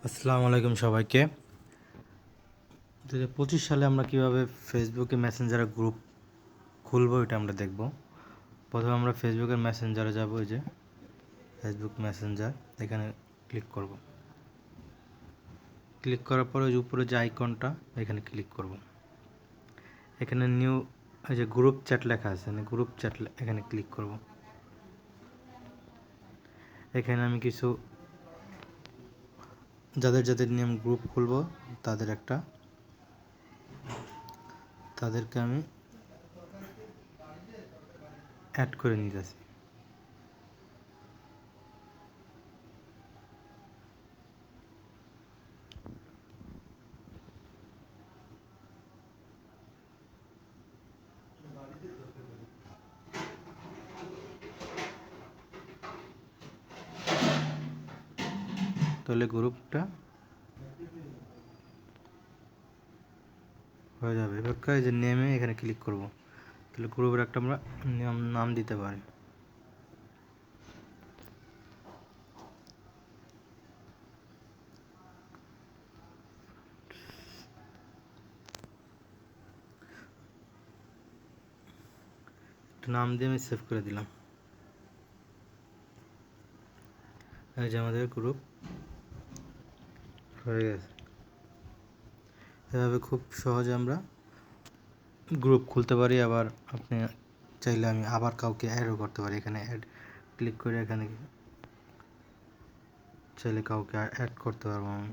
আসসালামু আলাইকুম সবাইকে। 2025 সালে আমরা কিভাবে ফেসবুকে মেসেঞ্জারে গ্রুপ খুলবো এটা আমরা দেখব। প্রথমে আমরা ফেসবুকের মেসেঞ্জারে যাব, এই যে ফেসবুক মেসেঞ্জার, এখানে ক্লিক করব। ক্লিক করার পরে ওই উপরে যে আইকনটা এখানে ক্লিক করব। এখানে নিউ এই যে গ্রুপ চ্যাট লেখা আছে, গ্রুপ চ্যাট এখানে ক্লিক করব। এখানে আমি কিছু যাদের নিয়ে আমি গ্রুপ খুলবো তাদেরকে আমি অ্যাড করে নিতেছি। তাহলে গ্রুপটা হয়ে যাবে। এবার এই যে নেমে এখানে ক্লিক করব। তাহলে গ্রুপের একটা আমরা নাম দিতে পারি। নাম দিয়ে আমি সেভ করে দিলাম। এই যে আমাদের গ্রুপ হয়ে গেছে। এভাবে খুব সহজে আমরা গ্রুপ খুলতে পারি। আবার আপনি চাইলে আমি আবার কাউকে অ্যাডও করতে পারি। এখানে অ্যাড ক্লিক করে এখানে চাইলে কাউকে অ্যাড করতে পারবো আমি।